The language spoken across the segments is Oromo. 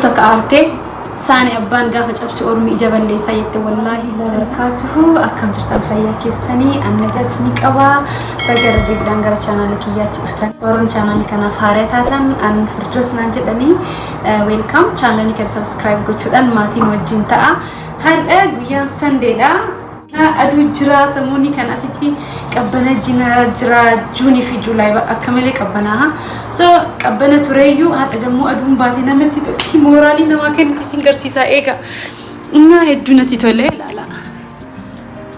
تك أرتي ساني أبان قافة أبسي أرمي إجابة اللي سيدة والله لا بركاته أكم جرتان فياكي السني أنا جسني كوا بقر جيب دانجر channel كياتي أفتن ورن channel كنا فارتاتن أن فرجوس نانجدني ويلكم channel نكر سبسكرايب قطعن ماتين وجين تاء هل أجويا سندي دا أدو جرا سموني كان أسيتي كبنا جرا جوني في جولاي أكمل كبناها so كبنا تريو هذا دمو أدوم باتنا متي تي مورالي نما كان كسينجر سيسا إيجا إنها هدونا تتولى لا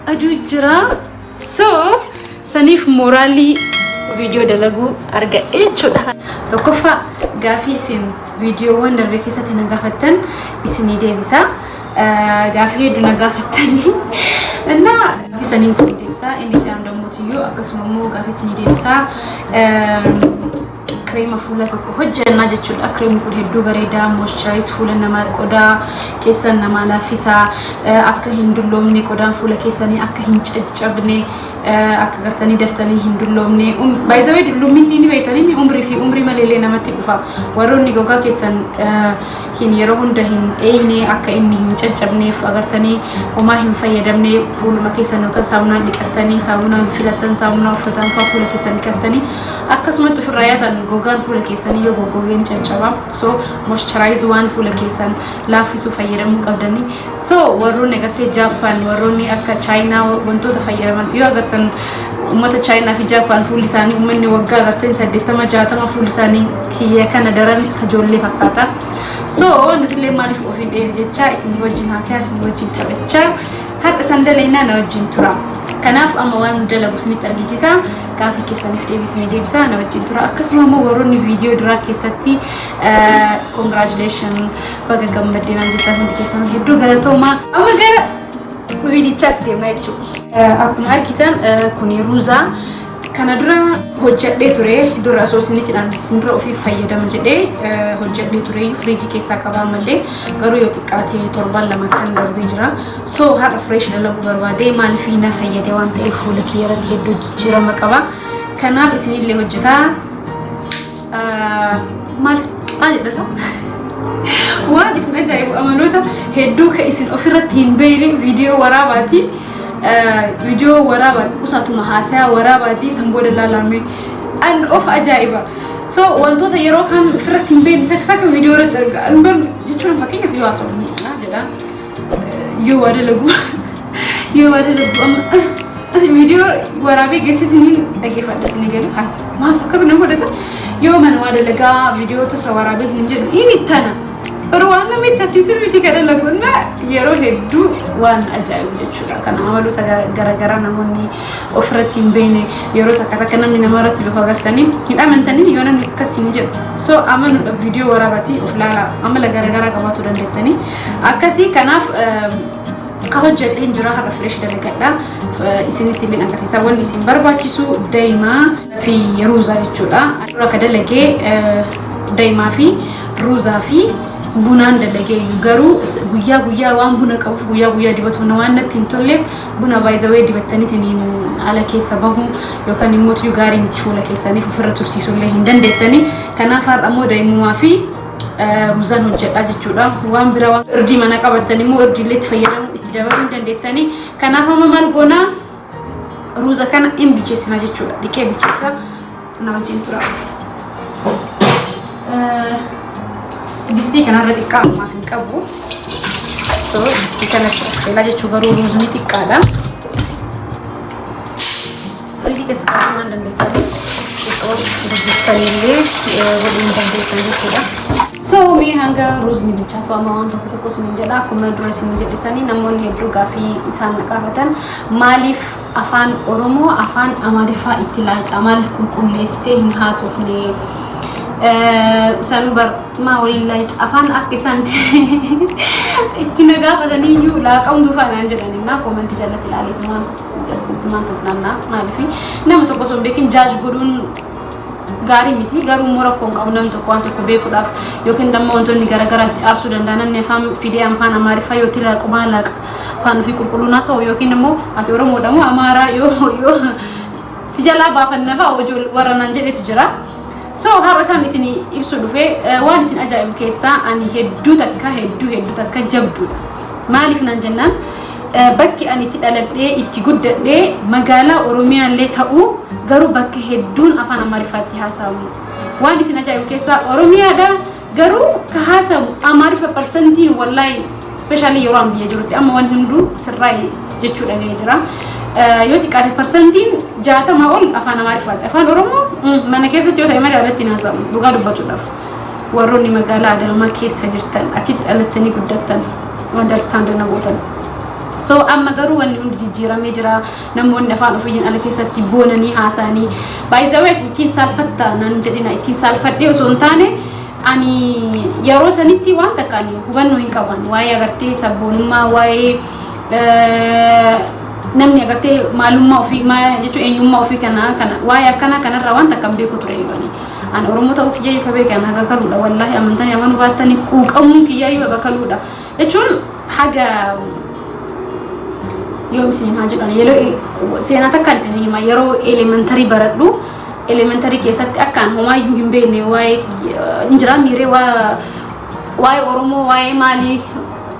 أدو جرا so سنيف مورالي فيديو دلقو أرجع إيش ده تكفى قافي سين فيديو وين الركيسة تنقفتن بسني ده بسا قافي دونا قفتني إننا في سنين سنيدي بسا إني كان دموتيو أقسم مو قافي سنيدي بسا كريمة فولة تكو هجة ناجت شد أكريم فول هدو بريدا مويسترايز فول نما قدا كيسن نما لافيسا أكهين دلومني قدا فول كيسني أكهين تجبني أكغرتني دفتني هندلومني بايزاوي دلومني ني بيتني عمري مليلي نمتي دفا وروني غوغا كيسن كين يروهن دهين أيني أكإني هم تجبني فأغرتني وما هم فيدمني فول ما كيسن وكان ساونا لكتني ساونا فيلتن ساونا فتن فول كيسن كتني أكسمت في الرياض غوغان فول كيسن يو غوغين تجبا so moisturize one فول كيسن لا في سفيرم قدني so وروني غرتي جابان وروني أكا تشاينا وانتو تفيرمان يو أغرتن أمة تشاينا في جابان فول لساني أمني وقا غرتين سديتما جاتما فول لساني كي كان درن كجولي فكاتا so نتلي ما نفوق في الإيد جا اسمي وجين هاسي اسمي وجين تبتشا هاد سندلينا نوجين ترى كناف أما وان دلا بسني ترجيسا كافي كيسان في بسني جيبسا نوجين ترى أكسر ما وروني فيديو درا كيساتي congratulation بقى جم مدينة جدا هم كيسان هدو قالتوا ما أما قال فيديو chat دي ما يشوف أكون أركيتان كوني روزا كان درا هجت لي تري درا أساسني تنام سندرا في فايدة مجدي هجت لي تري فريجي كيسا كبار ملي قالوا يوتكاتي تربان لما كان دربيجرا so هذا فريش للو بربادي مال فينا فايدة وان تعرفوا لكيرة هدو جرا مكبا كان بسني اللي هجتا مال بس وان اسمه جايب أمانوتا هدو كيسن أفرت هنبيلي فيديو وراباتي فيديو ورابا وساتو محاسا ورابا دي سنبود اللالامي أن أوف أجائبا so وانتو تيرو كان فرتين بين تك فيديو رترقا أنبر جيتشون فاكين فيديو أصلا جدا يو وادي لغو فيديو ورابي قصتين أجي فادسني قالوا ما سوكس نقول دسا يو من وادي لغا فيديو تصورابي هنجد إني تانا رواننا متسيسل بيتي كده لغونا يرو هدو وان أجايب جدا كان عملوا تجارة نموني أفرتين بيني يرو تكتكنا من مرات بفقرتني الأمن تاني يونا متسين جد so أمن فيديو ورابتي أفلالا أمن لجارة كباتو دندتني أكاسي كناف كهجة هنجرا هرفرش ده بكذا فإسنة اللي أنك تسوون اسم برباكيسو دايما في روزا جدا أنا كده لقي دايما في روزا في بنان دلقي يجرو غيا وان بنا كوف غيا دبتون وانا تنتولف بنا بايزوي دبتني تنين على كيس بهو يكان يموت يجاري متفولا كيساني ففرة ترسيسو له هندن دتني كان فار أمو دايما ما في روزان وجت أجتودا وان برا أردي منا كبرتني مو أردي ليت فيرم اتدابا هندن دتني كان فما مالقونا روزا كان إم بيجسنا أجتودا ديكي بيجسا أنا وجين ترى دستي كان هذا الكام ما في كابو so دستي كان علاج شجرو روزني تكالا فريزي كسبان ما عندنا تاني और دستاني اللي ودين تاني كده so مي هنگا روزني بيجاتو أما وانتو كتكو سنجدا كم درس سنجدا سني نمون هيدرو غافي إنسان كافتن مالف أفان أورومو أفان أمارفا إتلاعات أمالف كل ليستة هنها سوفني سنبر ما ولي لايت أفان أكسان إتناقا فدني يو لا كم دفعنا نجدني نا كومنت جلت العلي تمام جس تمام تزننا ما لفي نام تقصون بكين جاج قرون غاري متي غارو مركون كونام تقوان تكبي كراف يمكن دم أنتون نجارة أرسل دندنا نفهم فيديو أم فان أمارفا يوتيلا كمالك فان في كل ناس أو يمكن نمو أتورم ودمو أمارا يو سجلا بافن نفا وجول ورا ننجد تجرا so har'isaan isin ibsu dhufe waan isin ajaa'ibu keessaa ani hedduu takka jabduudha maaliif nan jennaan bakki ani itti dhaladhee itti guddadhee magaalaa Oromiyaa illee ta'uu garuu bakka hedduun afaan Amaarifaatti haasawu waan isin ajaa'ibu keessaa Oromiyaadha garuu ka haasawu Amaarifa percentiin wallahi especially yeroo an biyya jirutti amma waan hunduu sirraa'ee jechuu dhaga'ee jira yoo xiqqaate percentiin 60 ol afaan Amaarifaatti afaan Oromoo mana keessatti yoo ta'e magaalatti haasawu dhugaa dubbatuudhaaf warroonni magaalaa Adaamaa keessa jirtan achitti dhalattanii guddattan understand na gootan so amma garuu wanni hundi jijjiiramee jira namoonni afaan ofiitiin ala keessatti boonanii haasanii baay'ee ittiin salfatta nan jedhina ittiin salfadhee osoo hin taane ani yeroo sanitti waan takkaan hubannoo hin qaban waa'ee agartee sabboonummaa waa'ee namni agartee maalummaa ofii jechuun eenyummaa ofii kana waa'ee akkana kanarraa waan takkaan beeku ture yooni ani Oromoo ta'uu kiyyayyuu ka beekan haga kaluudha wallahi amantanii amanuu baattanii quuqamuun kiyyayyuu haga kaluudha jechuun haga yoo isin haa jedhan yeroo seenaa takkaan isin hima yeroo elementary baradhu elementary keessatti akkaan homaayyuu hin beekne waa'ee injira miiree waa'ee Oromoo waa'ee maalii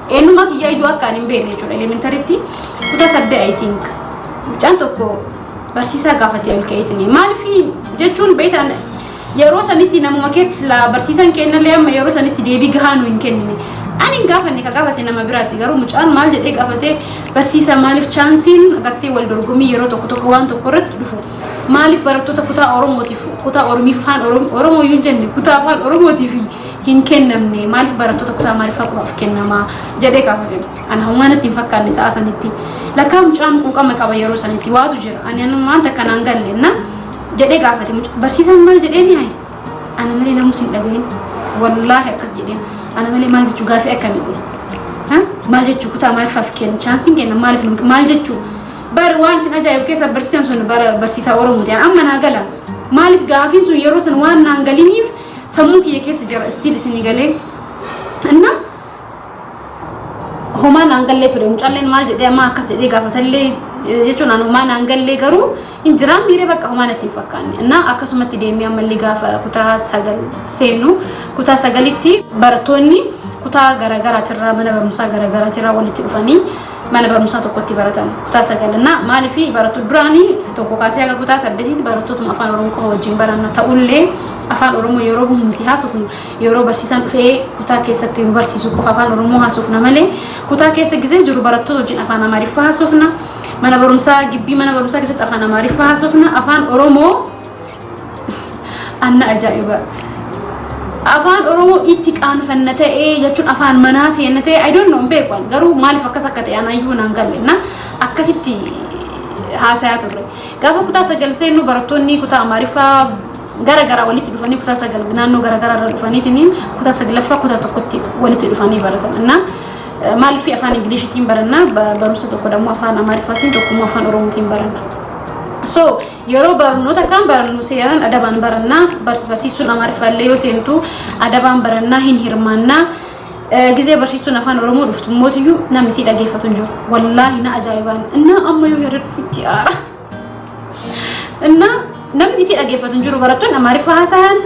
eenyummaa kiyyayyuu akkaan hin beekne jechuudha elementarytti kutaa 8 I think mucaan tokko barsiisaa gaafatee ol ka'eetini maaliif jechuun beektan yeroo sanitti namuma keessa barsiisan kennallee amma yeroo sanitti deebii gahaa nu hin kennine ani gaafanne ka gaafate nama biraatti garuu mucaan maal jedhee gaafate barsiisa maaliif chaansiin agartee wal dorgomii yeroo tokko waan tokko irratti dhufu maaliif barattoota kutaa Oromootiif kutaa Oromiif afaan Oromoo yoo jenne kutaa afaan Oromootiif hin kennamne maaliif barattoota kutaa Amaariffaa qofaaf kennama jedhee gaafate ana humaanatti hin fakkaanne sa'a sanitti lakkaa mucaan quuqama qaba yeroo sanitti waatu jira ani waan takka naan gallenna jedhee gaafate barsiisaan maal jedheeni hay ana malee namus hin dhagahin wallahi akkas jedheen ana malee maal jechuu gaafii akkamii kun maal jechuu kutaa Amaariffaaf kenna chaansiin kenna maaliif maal jechuu bar waan isin ajaa'ibu keessa barsiisan sun barsiisaa Oromoo ta'an amma naa gala maaliif gaafiin sun yeroo san waan naan galiniif sammuu kiyya keessa jira still isin galee እና homaan aangallee ture mucaalleen maal jedhee amma akkas jedhee gaafatallee jechuun aan homaan aangallee garuu injiraan miiree bakka homaan itti fakkaanne እና akkasumatti deemee ammallee gaafa kutaa 9 seenu kutaa 9tti barattoonni kutaa garaagaraatirraa mana barumsaa garaagaraatirraa walitti dhufanii mana barumsaa tokkotti baratan kutaa 9 እና maaliif barattoota duraanii tokko kaasee haga kutaa 8tti barattootuma afaan Oromoo qofa wajjin baranna ta'ullee afaan Oromoo yeroo nuti haasofnu yeroo barsiisan dhufee kutaa keessatti nu barsiisu qofa afaan Oromoo haasofna malee kutaa keessa gizee jiru barattoota wajjin afaan Amaariffaa haasofna mana barumsaa gibbii mana barumsaa keessatti afaan Amaariffaa haasofna afaan Oromoo anna ajaa'iba afaan Oromoo itti qaanfanna ta'ee jechuun afaan manaa seenna ta'ee I don't know beekan garuu maaliif akkas akka ta'e anayyuu naan gallenna akkasitti haasayaa turre gaafa kutaa 9 seennu barattoonni kutaa Amaariffaa gara walitti dhufanii kutaa 9 naannoo gara irra dhufaniitiin kutaa 9ffaa kutaa tokkotti walitti dhufanii baratan እና maaliif afaan Ingiliishitiin baranna barumsa tokko ደግሞ afaan Amaariffaatiin tokko afaan Oromootiin baranna so yeroo barnoota kan barannu seenan adabaan baranna barsiisuun Amaariffaallee yoo seentu adabaan baranna hin hirmaanna ጊዜ barsiisuun afaan Oromoo dhuftummootiyyu namni si dhageeffatu jiru wallahi na ajaa'ibaan እና amma yoo yaaddu fitti aara እና namni si dhageeffatu jiru barattoonni Amaariffaa haasa'an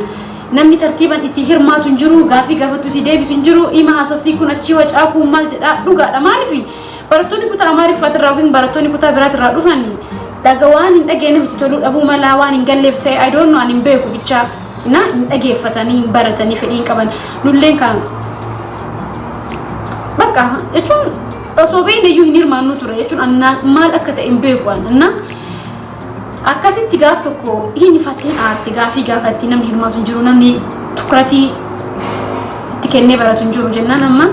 namni tartiiban isi hirmaatu jiru gaafii gaafatu si deebisu jiru ima haasoftii kun achi wacaaquu maal jedha dhugaadha maaliif barattoonni kutaa Amaariffaa irraa yookiin barattoonni kutaa biraa irraa dhufanii dhaga waan hin dhageenye miti toluu dhabuu malaa waan hin galleef ta'e I don't know ani hin beeku bicha na hin dhageeffatanii baratanii fedhiin qaban nulleen kan bakka jechuun osoo beekneyyuu hin hirmaannu ture jechuun maal akka ta'e hin beeku እና akkasitti gaaf tokko hin ifateen aarti gaafii gaafatti namni hirmaatu jiru namni tukratii itti kennee baratu jiru jennaan amma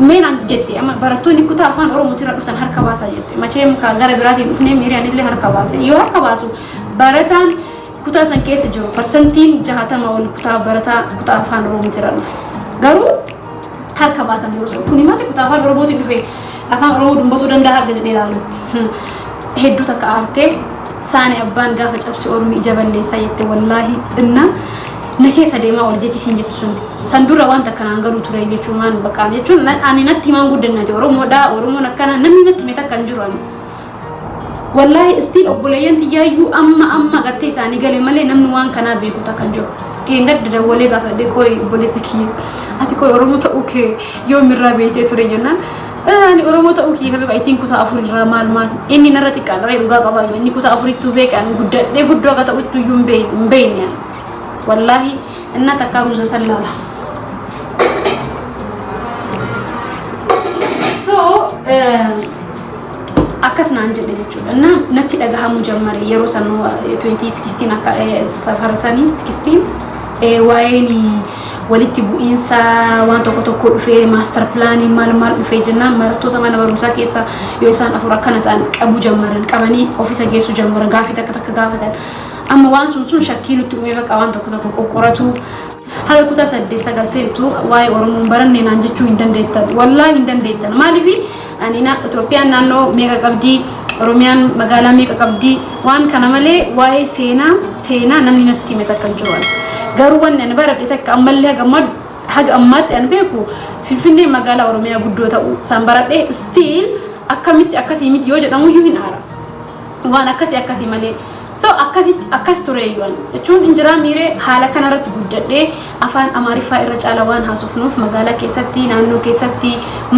meenan jette amma barattoonni kutaa afaan Oromootiin dhuftan harka baasaa jette macheem ka gara biraatiin dhufnee miiriyaan illee harka baase yoo harka baasu barataan kutaa san keessa jiru percentiin 60 wal kutaa barataa kutaa afaan Oromootiin dhufe garuu harka baasan yeroo kuni maali kutaa afaan Oromootiin dhufe afaan Oromoo dubbatu danda'a gazexee ilaalutti hedduu takka aartee saani abbaan gaafa cabsi Oromii jaballeessa jette wallahi inna nakeessa deemaa ol jechi siin jettu sun sandura waan takka naan garuu ture jechuun maan bakka jechuun ani natti maan guddannate Oromoon akkana namni natti mee takka hin jiru ani wallahi still obboleeyyan tiyyayyuu amma gartee isaanii galee malee namni waan kanaa beeku takka hin jiru قد دولي قاعد كوي بوليسكي أتي كوي أورمو تأوكي يوم الرابع توريجنا أنا أورمو تأوكي هبي قايتين كوتا أفور الرمال مال إني نرتي كان رأي لقى قبايو إني كوتا أفور التوبيك أنا قد قد أوتو يوم بين يعني والله إنها تكاوز سلالة أكسنا أنجل جتشول أنا نتي لقاها مجمرة يروسان 2016 سفر سنين 16 ويني ولدت بوإنسا وانتو كتو في ماستر بلاني مال في جنة مرتو تمانا برمسا كيسا يوسان أفورا كانت أن أبو جمرة كماني أوفيسا جيسو جمرة غافي تكتك غافة أما وان سنسون شكيلو تؤمي بك وانتو كتو قراتو هذا كتا سدي سقال سيبتو واي أورمون برني نانجتشو هندن ديتان والله هندن ديتان مالي في أنينا إثيوبيا نانو ميغا قبدي روميان مغالا ميغا قبدي وان كان مالي واي سينا نمي نتي متكن جوان غروان أنا بعرف إتك أمال لها جماد حاجة أمات أنا بيكو في فيني مغالا روميا قدوة تاو سامبرات ستيل أكاسي ميت يوجد نمو يوهن آرا وان أكاسي مالي so akkas ture yuan jechuun injira miire haala kanarratti guddadhe afaan amaariffaa irra caalawaan haasofnuuf magaalaa keessatti naannoo keessatti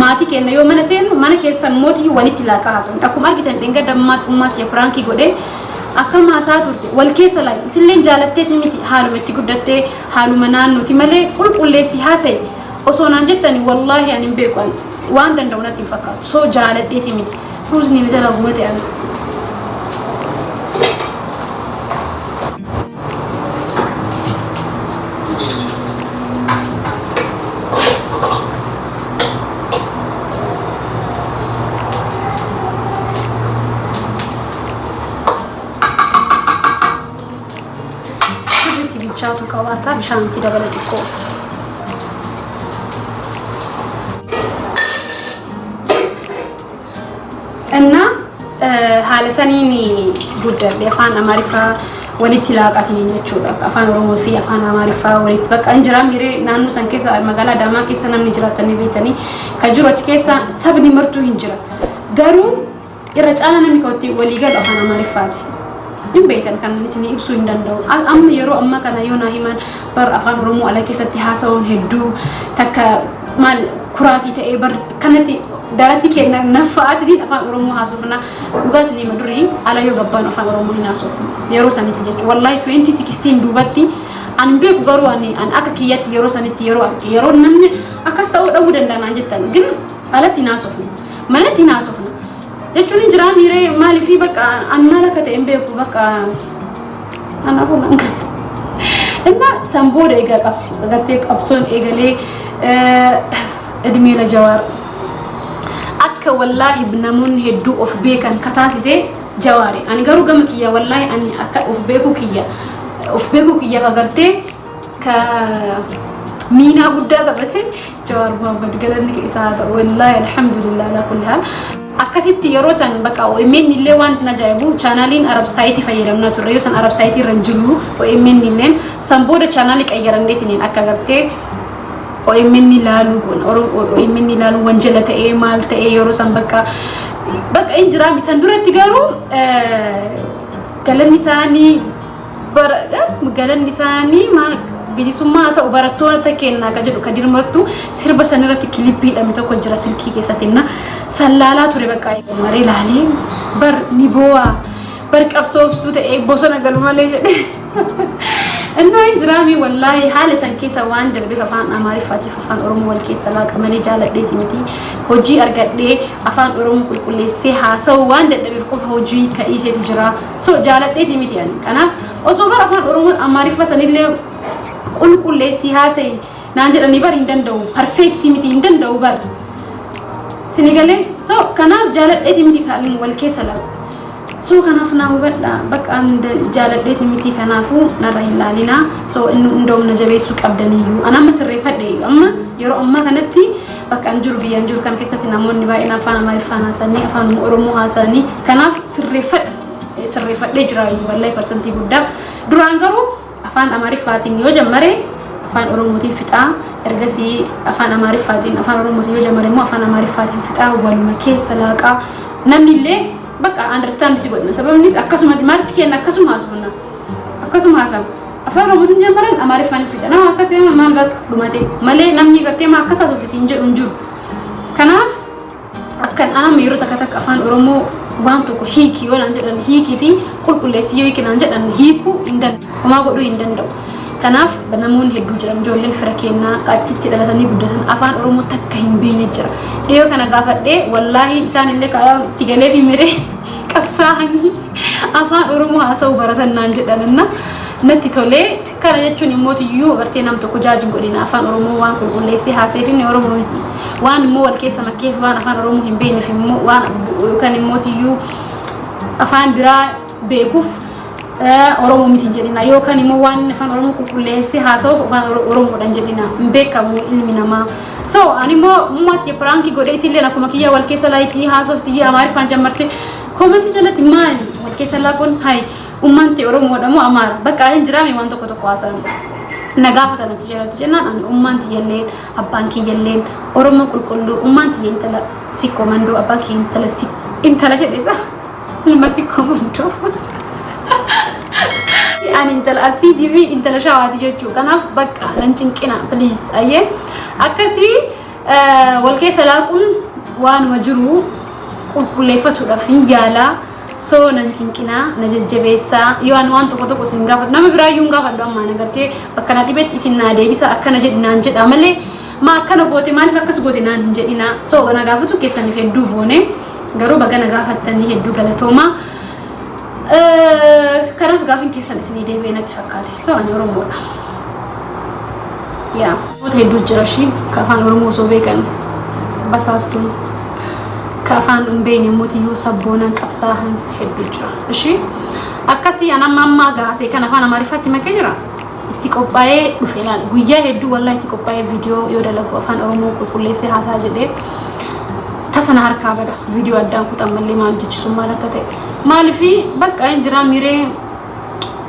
maatii kenna yoo mana seenu mana keessa mootii walitti laaqaa haasofnu akkuma argitan dhenga dammaat ummaat ya franki godhe akkam haasaa turte wal keessa laaqi isilleen jaalatteeti miti haaluma itti guddatte haaluma naannooti malee qulqulleessi haasa'e osoo naan jettani wallaahi ani hin beeku waan danda'u natti hin fakkaatu so jaaladheeti miti ruusni na jala gumate ani شاتو كواتا بشانتي دبلت الكو إننا حال سنيني جدا بأفان أمارفا وليت لاقاتني نشوفك أفان رومو في أفان أمارفا وليت بق أنجرا ميري نانو سانكيسا مقالة داما كيسا نمني جراتني بيتني كجروت كيسا سبني مرتو هنجرا قالوا الرجال نمني كوتي ولي قال أفان أمارفاتي in beekan kan isini ibsu hin danda'u amma yeroo amma kana yoona himan bar afaan oromoo ala keessatti haasawuun hedduu takka maal kuraati ta'ee bar kanatti daratti kenna nafaatiin afaan oromoo haasofna dhugaas lima durii ala yoo gabbaan afaan oromoo hin haasofnu yeroo sanitti jechuudha wallahi 2016 duubatti an beeku garuu an akka kiyyatti yeroo sanitti yeroo namni akkas ta'uu dhabuu danda'an jettan gin alatti hin haasofnu malatti hin haasofnu jechuun injira miire maali fi bakka annala kate in beeku bakka anafu nan inna samboda ega gartee qabsoon egalee edmila jawar akka wallahi namun hedduu of beekan kataasise jawaare ani garuu gama kiyya wallahi ani akka of beeku kiyya agartee ka miina guddaa taphate jawar muhammad galanni isaa ta'u wallahi alhamdulillah ala kulli hal akkasitti yeroo san baqa OMN illee waan isin ajaa'ibu chaanaliin arab saayiti fayyadamna turre yoo san arab saayiti irra jiru OMN illeen san booda chaanalii qayyaranneetiin akka gartee OMN ilaalu OMN ilaalu wanjala ta'ee maal ta'ee yeroo san baqa injira misan duratti garuu galanni isaanii maal bilisummaa ta'u barattoota takkeennaa ka jedhu ka dirmattu sirba sanirratti kilippii hidhame tokko jira silkii keessatina sallaalaa ture bakka maree laalee bar ni boo'a bar qabsooftuu ta'ee bosona galu malee jedhe innaa injiraami wallaahi haala san keessa waan darbeef afaan amaariffaatiif afaan oromoo wal keessa laaqa malee jaaladheeti miti hojii argadhee afaan oromoo qulqulleessee haasa'u waan dadhabeef qofa hojii ka'iiseetu jira so jaaladheeti miti ani kanaaf osoo bar afaan oromoo amaariffa sanillee qulqulleessi haasa'e naan jedhanii bar hin danda'u perfeektii miti hin danda'u bar sinigalee so kanaaf jaaladheeti miti kan wal keessa laaqu so kanaaf naa hubadha bakka jaaladheeti miti kanaafu narra hin laalinaa so inni hundoomna jabeessuu qabdaniyyuu anamma sirreeffadhe amma yeroo ammaa kanatti bakka an jiru biyyaan jiru kan keessatti namoonni baay'een afaan amaariffaan haasa'anii afaan oromoo haasa'anii kanaaf sirreeffadhee jiraayyuu wallahi parsantii guddaa duraan garuu afaan amaariffaatiin yoo jammare afaan oromootiin fixaa ergasii afaan amaariffaatiin afaan oromootiin yoo jammare immoo afaan amaariffaatiin fixaa waluma keessa laaqaa namni illee bakka understand si godhna sababnis akkasuma marti kenna akkasuma haasofna akkasuma haasam afaan oromootiin jammaran amaariffaan fida nama akkasii maal bakka dhumate malee namni gartee maa akkasaa sokkisiin jedhu hin jiru kanaaf akkan anam yeroo takka takka afaan oromoo waan tokko hiiki yoo naan jedhan hiikiti qulqulleessi yoo hiikinaan jedhan hiiku hin danda'u homaa godhuu hin danda'u kanaaf namoonni hedduu jiran ijoolleen fira kennaa qachitti dhalatanii guddatan afaan oromoo takka hin beekne jira dhiyoo kana gaafadhee wallaahi isaan illee itti galee fi miree qabsaa'anii afaan oromoo haasa'u baratan naan jedhanna natti tolee kana jechuun immoo iyyuu agartee nam tokko jaajin godhina afaan oromoo waan qulqulleessee haaseef inni oromoo miti waan immoo wal keessa makkeef waan afaan oromoo hin beekneef immoo waan kan immoo iyyuu afaan biraa beekuuf oromoo miti jedhina yookaan immoo waan afaan oromoo qulqulleessee haasa'uuf afaan oromoodhaan jedhina hin beekamu ilmi namaa so ani immoo ummati pranki godhe isillee akkuma kiyya wal keessa laayixii haasofti amaariffaan jammarte koomenti jalatti maali wal keessa laaquun hay ummanti oromoodha moo amaara bakka hin jiraame waan tokko tokko haasa'u nagaafata natti jalatti jennaan an ummanti yelleen abbaan kiyyalleen oromoo qulqulluu ummanti intala sikkomandoo abbaan kiyya intala jedhesa ilma sikkomandoo ani intala asii fi intala shawaati jechuu kanaaf bakka nan cinqina please ayyee akkasii wal keessa laaquun waanuma jiru qulqulleeffatuudhaaf hin yaalaa so nan cinqina na jajjabeessaa yoo ani waan tokko tokko isin gaafadhu nama biraayyuu hin gaafadhu ammaa nagartee bakka na dhibetti isin naa deebisa akkana jedhinaan jedha malee maa akkana goote maaliif akkas goote naan hin jedhina so na gaafatu keessaniif hedduu boone garuu baga na gaafattanii hedduu galatoomaa kanaaf gaafin keessan isinii deebi'ee natti fakkaate so ani oromoodha yaa wata hedduu jira shi ka afaan oromoo osoo beekan basaastuun ka afaan hin beekne immoo iyyuu sabboonan qabsaahan hedduu jira ishi akkasii anamma ammaa gaasee kan afaan amaariffaatti makee jira itti qophaa'ee dhufe ilaala guyyaa hedduu wallaahi itti qophaa'ee viidiyoo yoo dalagu afaan oromoo qulqulleessee haasaa jedhee tasana harkaa bada viidiyoo addaan kutan mallee maal jechisuun maal akka ta'e maalifi bakka hin jira miree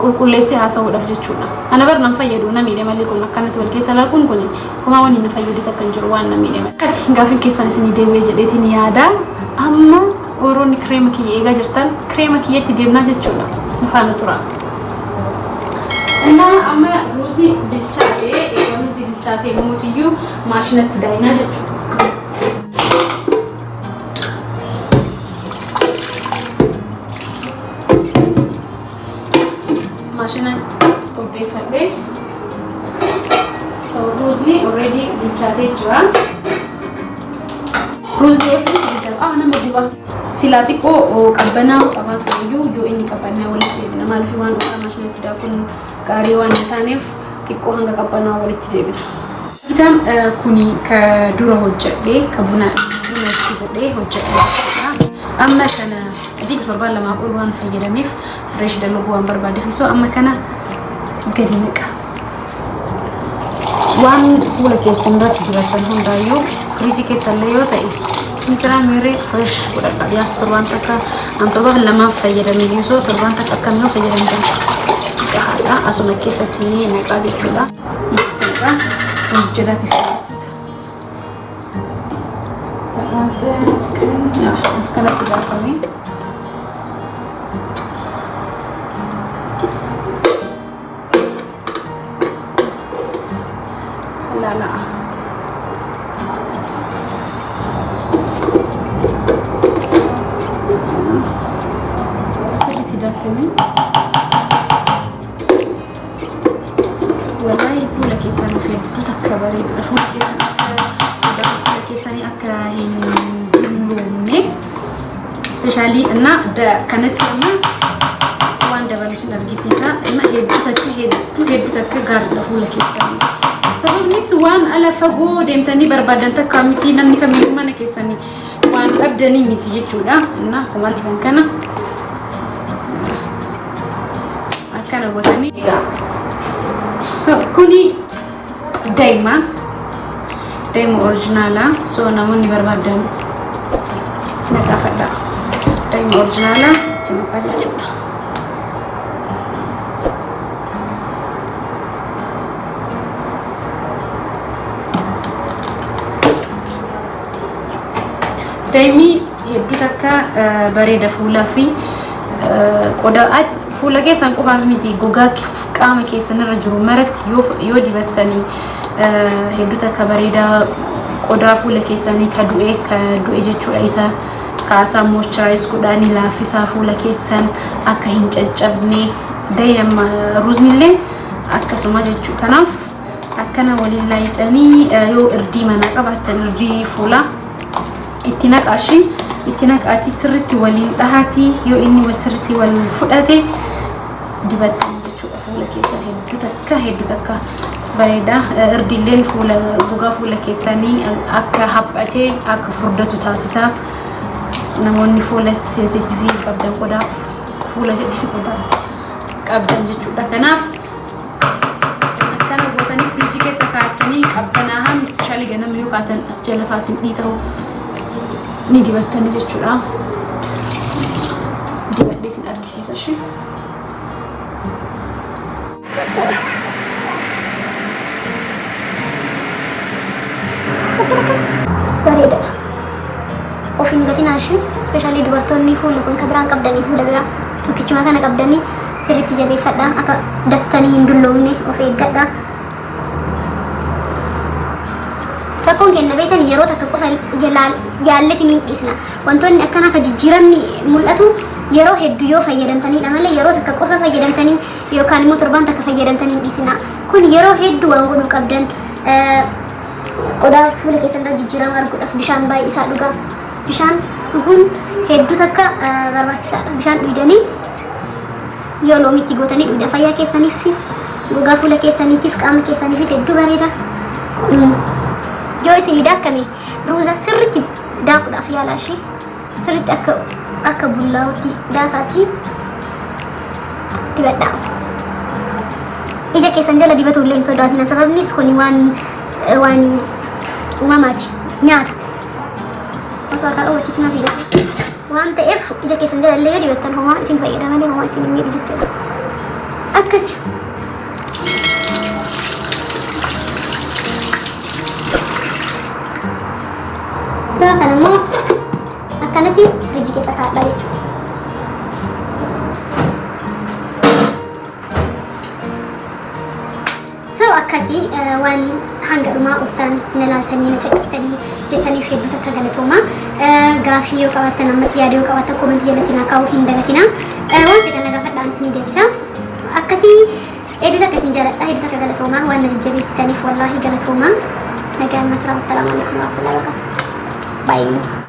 qulqulleessee haasa'uudhaaf jechuudha ana bar nan fayyadu na miidhe mallee kun akkanatti wal keessa laaquun kun homaa wani na fayyade takka hin jiru waan na miidhe mallee akkasii gaafin keessan isinii deebi'ee jedheetiin yaada amma oroonni kireema kiyya eegaa jirtan kireema kiyyatti deemnaa jechuudha ifaana tura እና አማ ሩዚ ብቻቴ ሩዚ ብቻቴ ሞትዩ ማሽነት ዳይና ጀቹ ማሽነት ቆቤ ፈሌ ሶ ሩዚ ኦሬዲ ብቻቴ ጅራ ሩዚ ዶስ አሁን መዲባ ሲላቲቆ ቀበና ቀባቱ ዩ ኢን ቀበና ወለቲ ማልፊ ዋን ማሽነት ዳኩን ጋሪዋን ታኔፍ ጢቆ hanga ቀበና ወለቲ ጀብና ጊታም ኩኒ ከዱሮ ሆጀዴ ከቡና ነቲ ወዴ ሆጀዴ አማ ከነ ዲክ ሶርባን ለማቆል ዋን ፈየደሜፍ ፍሬሽ ደልጎ ወንበር ባደፊሶ አማ ከነ ገዲነቃ ዋን ፉለ ከሰንዳት ድረተን ሆንዳዩ ፍሪዚ ከሰለዮ ታይ እንትና ምሬ ፍሬሽ ወደቃ ያስ ቶርባን ተካ አንቶባ ለማ ፈየደሜ ይዞ ቶርባን ተካ ከመው ፈየደሜ ካላ አሱመ ከሰቲ ነቃ ጀቹላ ይስጠራ ኡዝ ጀዳት ይስጠራ ታንተ ከነ ከላፈኒ ላላ ሰሊት ዳከመ والله فول كيسان في تكبري فول كيسان أكاين لومي سبيشالي أنا دا كانت يوم وان دا بلوش نرجسيسا أنا هيدو تك غارد فول كيسان سبب مس وان على فجو دم تاني بربادن تكامتي نمني كمية ما نكيساني وان أبدني متي يجودا أنا كمان كنا أكنا قوتني كوني دايما اوريجينالا سو ناموني بربادن نتافدا دايما اوريجينالا تمكاجي جودا دايمي يبدو تكا بريدة فولا في قدا fuula keessan qofaaf miti gogaa qaama keessan irra jiru maratti yoo dibattanii hedduu takka bareedaa qodaa fuula keessanii ka du'e jechuudha isa kaasaa moisturize godhanii laaffisaa fuula keessan akka hin caccabne dayam ruuznillee akkasuma jechuudha kanaaf akkana waliin laayitanii yoo irdii mana qabaatan irdii fuula itti naqaatii sirriitti waliin dhahatii yoo inni sirriitti wal fudhate dibattanii jechuudha fuula keessan hedduu takka bareeda irdiilleen fuula gogaa fuula keessanii akka haphatee akka furdatu taasisaa namoonni fuula sensitivii qabdan qodaa fuula jedhee qodaa qabdan jechuudha kanaaf akkana gootanii firiijii keessa kaa'attanii qabbanaahan ispeeshaalii ganama yoo kaatan as jala faasin dhiita'u ni dibattanii jechuudha dibadhee sin argisiisa shi bareeda ofiin gatinaashi especially dubartoonni fuula kun kabiraan qabdanii fuula biraa tokkichuma kana qabdanii sirriitti jabeeffadhaa akka daftanii hin dulloomne of eeggadhaa rakkoon kenna beektan yeroo takka qofa yaalletiin hin dhiisna wantoonni akkana akka jijjiiramni mul'atu yeroo hedduu yoo fayyadamtaniidha malee yeroo takka qofa fayyadamtanii yookaan immoo torbaan takka fayyadamtanii hin dhiisna kun yeroo hedduu waan godhuu qabdan qodaa fuula keessan irra jijjiirama arguudhaaf bishaan baay'ee isaa dhugaa bishaan dhuguun hedduu takka barbaachisaadha bishaan dhuydanii yoo loomiitti gootanii dhuudha fayyaa keessaniifis gogaa fuula keessaniitiif qaama keessaniifis hedduu bareeda yoo isin daakkame ruuza sirriitti daakuudhaaf yaalaa ishee sirriitti akka bullaa'utti daakaatii dibadhaa ija keessan jala dibatu illee hin sodaatina sababnis kuni waan uumamaati nyaata osoo harkaa qabachiitu na fiida waan ta'eef ija keessan jala illee yoo dibattan homaa isin fayyada malee homaa isin hin miidhu jechuudha akkasi sababa kana immoo akkanatti firiijii keessa kaa'adhaa jechuudha akkasii waan hanga dhumaa obsaan na laaltanii na caqastanii jettaniif hedduu takka galatooma gaafii yoo qabaattan ammas yaada yoo qabaattan komentii jalatti naa kaa'uu hin dagatina waan fedhan na gaafadhaan isinii deebisa akkasii hedduu takka isin jaaladha hedduu takka galatooma waan na jajjabeessitaniif wallaahi galatooma nagaan na tura wassalaamu alaikum wa rahmatullahi wa barakatuh bye